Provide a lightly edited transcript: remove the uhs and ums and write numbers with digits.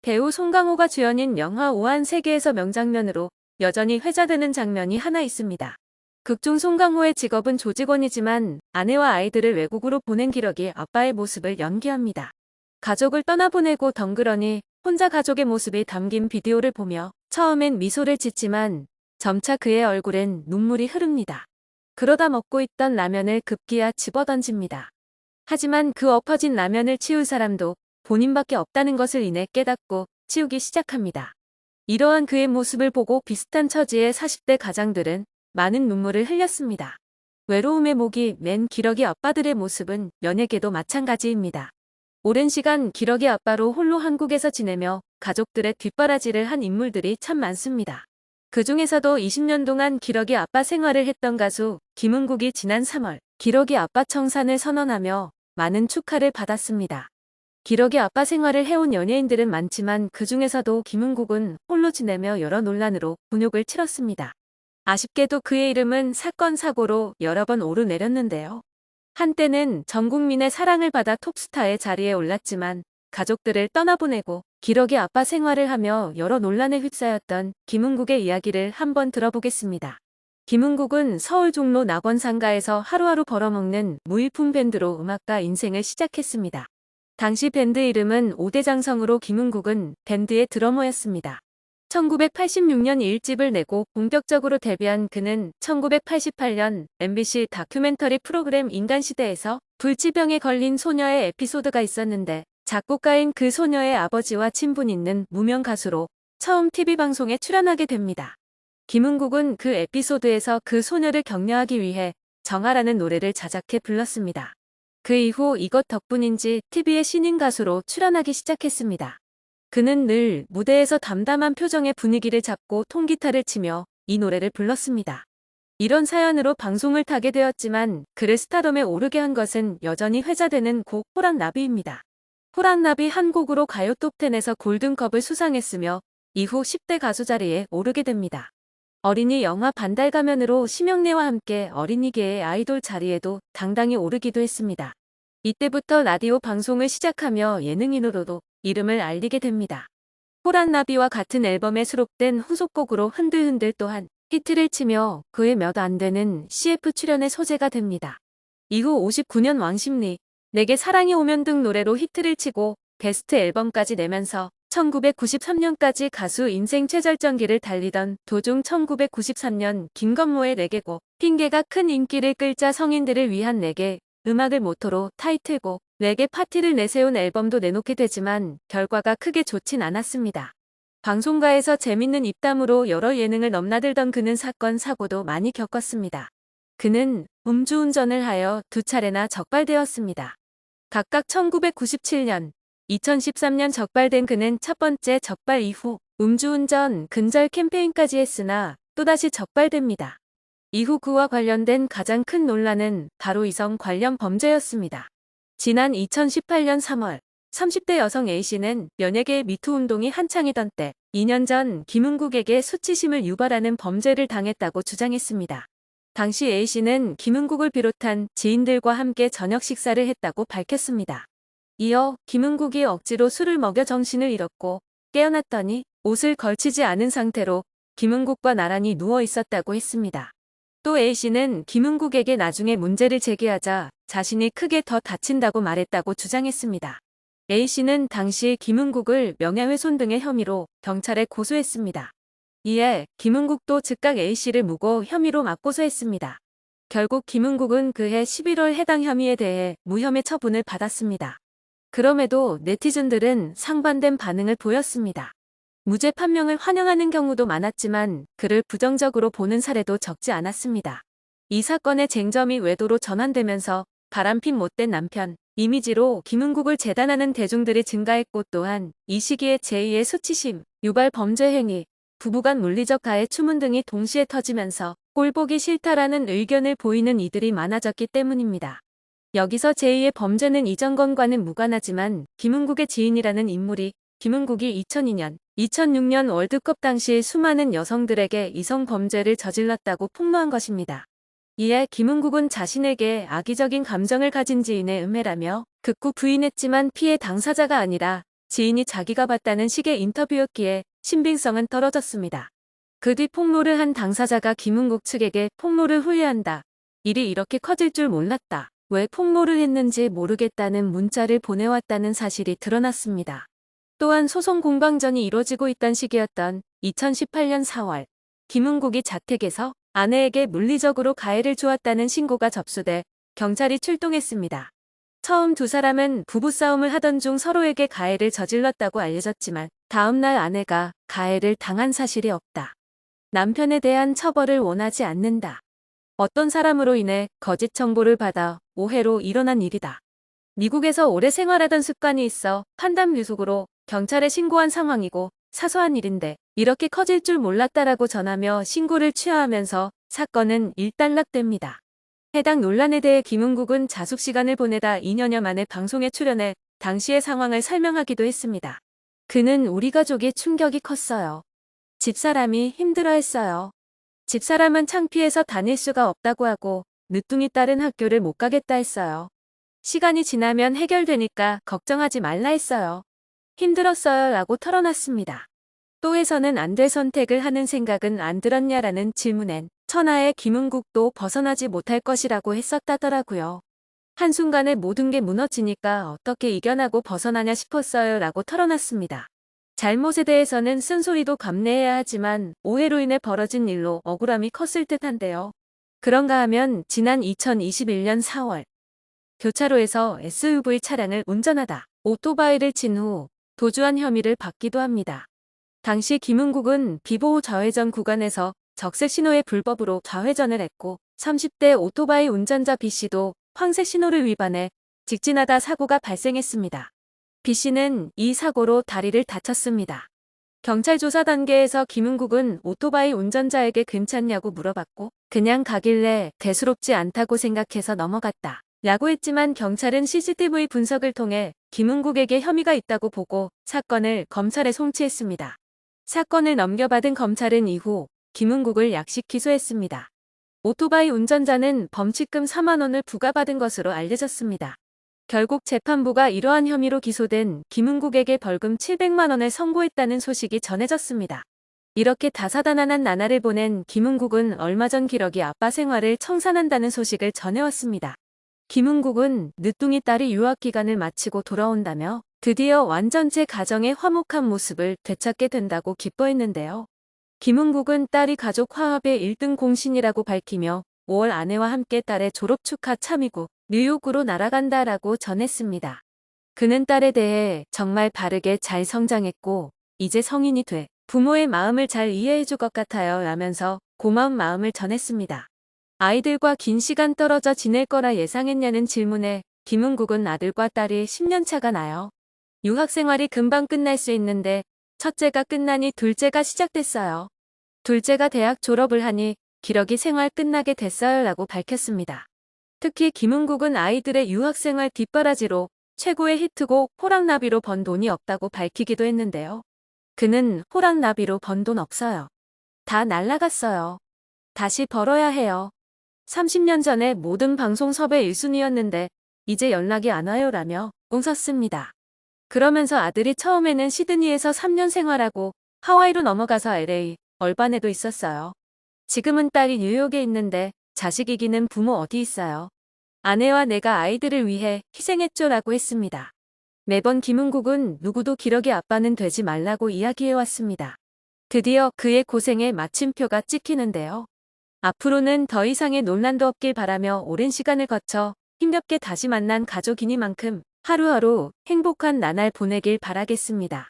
배우 송강호가 주연인 영화 오한 세계에서 명장면으로 여전히 회자되는 장면이 하나 있습니다. 극중 송강호의 직업은 조직원이지만 아내와 아이들을 외국으로 보낸 기러기 아빠의 모습을 연기합니다. 가족을 떠나보내고 덩그러니 혼자 가족의 모습이 담긴 비디오를 보며 처음엔 미소를 짓지만 점차 그의 얼굴엔 눈물이 흐릅니다. 그러다 먹고 있던 라면을 급기야 집어던집니다. 하지만 그 엎어진 라면을 치울 사람도 본인밖에 없다는 것을 이내 깨닫고 치우기 시작합니다. 이러한 그의 모습을 보고 비슷한 처지의 40대 가장들은 많은 눈물을 흘렸습니다. 외로움의 목이 맨 기러기 아빠들의 모습은 연예계도 마찬가지입니다. 오랜 시간 기러기 아빠로 홀로 한국에서 지내며 가족들의 뒷바라지를 한 인물들이 참 많습니다. 그 중에서도 20년 동안 기러기 아빠 생활을 했던 가수 김은국이 지난 3월 기러기 아빠 청산을 선언하며 많은 축하를 받았습니다. 기러기 아빠 생활을 해온 연예인들은 많지만 그 중에서도 김은국은 홀로 지내며 여러 논란으로 곤욕을 치렀습니다. 아쉽게도 그의 이름은 사건 사고로 여러 번 오르내렸는데요. 한때는 전 국민의 사랑을 받아 톱스타의 자리에 올랐지만 가족들을 떠나보내고 기러기 아빠 생활을 하며 여러 논란에 휩싸였던 김은국의 이야기를 한번 들어보겠습니다. 김은국은 서울 종로 낙원상가에서 하루하루 벌어먹는 무일푼 밴드로 음악가 인생을 시작했습니다. 당시 밴드 이름은 오대장성으로 김은국은 밴드의 드러머였습니다. 1986년 1집을 내고 본격적으로 데뷔한 그는 1988년 MBC 다큐멘터리 프로그램 인간시대에서 불치병에 걸린 소녀의 에피소드가 있었는데 작곡가인 그 소녀의 아버지와 친분 있는 무명 가수로 처음 TV방송에 출연하게 됩니다. 김은국은 그 에피소드에서 그 소녀를 격려하기 위해 정아라는 노래를 자작해 불렀습니다. 그 이후 이것 덕분인지 TV의 신인 가수로 출연하기 시작했습니다. 그는 늘 무대에서 담담한 표정의 분위기를 잡고 통기타를 치며 이 노래를 불렀습니다. 이런 사연으로 방송을 타게 되었지만 그를 스타덤에 오르게 한 것은 여전히 회자되는 곡 호랑나비입니다. 호랑나비 한 곡으로 가요 톱10에서 골든컵을 수상했으며 이후 10대 가수 자리에 오르게 됩니다. 어린이 영화 반달가면으로 심영래와 함께 어린이계의 아이돌 자리에도 당당히 오르기도 했습니다. 이때부터 라디오 방송을 시작하며 예능인으로도 이름을 알리게 됩니다. 호랑나비와 같은 앨범에 수록된 후속곡으로 흔들흔들 또한 히트를 치며 그의 몇 안 되는 CF 출연의 소재가 됩니다. 이후 59년 왕십리, 내게 사랑이 오면 등 노래로 히트를 치고 베스트 앨범까지 내면서 1993년까지 가수 인생 최절정기를 달리던 도중 1993년 김건모의 내게곡, 핑계가 큰 인기를 끌자 성인들을 위한 내게 음악을 모토로 타이틀곡 레게 파티를 내세운 앨범도 내놓게 되지만 결과가 크게 좋진 않았습니다. 방송가에서 재밌는 입담으로 여러 예능을 넘나들던 그는 사건 사고도 많이 겪었습니다. 그는 음주운전을 하여 2차례나 적발되었습니다. 각각 1997년, 2013년 적발된 그는 첫 번째 적발 이후 음주운전 근절 캠페인까지 했으나 또다시 적발됩니다. 이후 그와 관련된 가장 큰 논란은 바로 이성 관련 범죄였습니다. 지난 2018년 3월 30대 여성 A씨는 연예계의 미투 운동이 한창이던 때 2년 전 김은국에게 수치심을 유발하는 범죄를 당했다고 주장했습니다. 당시 A씨는 김은국을 비롯한 지인들과 함께 저녁 식사를 했다고 밝혔습니다. 이어 김은국이 억지로 술을 먹여 정신을 잃었고 깨어났더니 옷을 걸치지 않은 상태로 김은국과 나란히 누워 있었다고 했습니다. 또 A씨는 김은국에게 나중에 문제를 제기하자 자신이 크게 더 다친다고 말했다고 주장했습니다. A씨는 당시 김은국을 명예훼손 등의 혐의로 경찰에 고소했습니다. 이에 김은국도 즉각 A씨를 무고 혐의로 맞고소했습니다. 결국 김은국은 그해 11월 해당 혐의에 대해 무혐의 처분을 받았습니다. 그럼에도 네티즌들은 상반된 반응을 보였습니다. 무죄 판명을 환영하는 경우도 많았지만 그를 부정적으로 보는 사례도 적지 않았습니다. 이 사건의 쟁점이 외도로 전환되면서 바람핀 못된 남편 이미지로 김은국을 재단하는 대중들이 증가했고 또한 이 시기에 제2의 수치심, 유발 범죄 행위, 부부간 물리적 가해 추문 등이 동시에 터지면서 꼴보기 싫다라는 의견을 보이는 이들이 많아졌기 때문입니다. 여기서 제2의 범죄는 이전 건과는 무관하지만 김은국의 지인이라는 인물이 김은국이 2002년, 2006년 월드컵 당시 수많은 여성들에게 이성 범죄를 저질렀다고 폭로한 것입니다. 이에 김은국은 자신에게 악의적인 감정을 가진 지인의 음해라며 극구 부인했지만 피해 당사자가 아니라 지인이 자기가 봤다는 식의 인터뷰였기에 신빙성은 떨어졌습니다. 그 뒤 폭로를 한 당사자가 김은국 측에게 폭로를 후회한다. 일이 이렇게 커질 줄 몰랐다. 왜 폭로를 했는지 모르겠다는 문자를 보내왔다는 사실이 드러났습니다. 또한 소송 공방전이 이뤄지고 있던 시기였던 2018년 4월, 김은국이 자택에서 아내에게 물리적으로 가해를 주었다는 신고가 접수돼 경찰이 출동했습니다. 처음 두 사람은 부부싸움을 하던 중 서로에게 가해를 저질렀다고 알려졌지만 다음 날 아내가 가해를 당한 사실이 없다. 남편에 대한 처벌을 원하지 않는다. 어떤 사람으로 인해 거짓 정보를 받아 오해로 일어난 일이다. 미국에서 오래 생활하던 습관이 있어 판단 미숙으로 경찰에 신고한 상황이고 사소한 일인데 이렇게 커질 줄 몰랐다라고 전하며 신고를 취하하면서 사건은 일단락됩니다. 해당 논란에 대해 김은국은 자숙 시간을 보내다 2년여 만에 방송에 출연해 당시의 상황을 설명하기도 했습니다. 그는 우리 가족이 충격이 컸어요. 집사람이 힘들어했어요. 집사람은 창피해서 다닐 수가 없다고 하고 늦둥이 딸은 학교를 못 가겠다 했어요. 시간이 지나면 해결되니까 걱정하지 말라 했어요. 힘들었어요 라고 털어놨습니다. 또에서는 안 될 선택을 하는 생각은 안 들었냐라는 질문엔 천하의 김은국도 벗어나지 못할 것이라고 했었다더라고요. 한순간에 모든 게 무너지니까 어떻게 이겨나고 벗어나냐 싶었어요 라고 털어놨습니다. 잘못에 대해서는 쓴소리도 감내해야 하지만 오해로 인해 벌어진 일로 억울함이 컸을 듯한데요. 그런가 하면 지난 2021년 4월 교차로에서 SUV 차량을 운전하다 오토바이를 친 후 도주한 혐의를 받기도 합니다. 당시 김은국은 비보호 좌회전 구간에서 적색 신호에 불법으로 좌회전을 했고 30대 오토바이 운전자 B씨도 황색 신호를 위반해 직진하다 사고가 발생했습니다. B씨는 이 사고로 다리를 다쳤습니다. 경찰 조사 단계에서 김은국은 오토바이 운전자에게 괜찮냐고 물어봤고 그냥 가길래 대수롭지 않다고 생각해서 넘어갔다 라고 했지만 경찰은 CCTV 분석을 통해 김은국에게 혐의가 있다고 보고 사건을 검찰에 송치했습니다. 사건을 넘겨받은 검찰은 이후 김은국을 약식 기소했습니다. 오토바이 운전자는 범칙금 4만 원을 부과받은 것으로 알려졌습니다. 결국 재판부가 이러한 혐의로 기소된 김은국에게 벌금 700만 원을 선고했다는 소식이 전해졌습니다. 이렇게 다사다난한 나날을 보낸 김은국은 얼마 전 기러기 아빠 생활을 청산한다는 소식을 전해왔습니다. 김은국은 늦둥이 딸이 유학 기간을 마치고 돌아온다며 드디어 완전체 가정의 화목한 모습을 되찾게 된다고 기뻐했는데요. 김은국은 딸이 가족 화합의 1등 공신이라고 밝히며 5월 아내와 함께 딸의 졸업 축하 참이고 뉴욕으로 날아간다라고 전했습니다. 그는 딸에 대해 정말 바르게 잘 성장했고 이제 성인이 돼 부모의 마음을 잘 이해해줄 것 같아요 라면서 고마운 마음을 전했습니다. 아이들과 긴 시간 떨어져 지낼 거라 예상했냐는 질문에 김은국은 아들과 딸이 10년 차가 나요. 유학 생활이 금방 끝날 수 있는데 첫째가 끝나니 둘째가 시작됐어요. 둘째가 대학 졸업을 하니 기러기 생활 끝나게 됐어요 라고 밝혔습니다. 특히 김은국은 아이들의 유학 생활 뒷바라지로 최고의 히트곡 호랑나비로 번 돈이 없다고 밝히기도 했는데요. 그는 호랑나비로 번 돈 없어요. 다 날라갔어요. 다시 벌어야 해요. 30년 전에 모든 방송 섭외 1순위였는데 이제 연락이 안 와요 라며 웅섰습니다. 그러면서 아들이 처음에는 시드니에서 3년 생활하고 하와이로 넘어가서 LA, 얼반에도 있었어요. 지금은 딸이 뉴욕에 있는데 자식 이기는 부모 어디 있어요. 아내와 내가 아이들을 위해 희생했죠 라고 했습니다. 매번 김은국은 누구도 기러기 아빠는 되지 말라고 이야기해왔습니다. 드디어 그의 고생에 마침표가 찍히는데요. 앞으로는 더 이상의 논란도 없길 바라며 오랜 시간을 거쳐 힘겹게 다시 만난 가족이니만큼 하루하루 행복한 나날 보내길 바라겠습니다.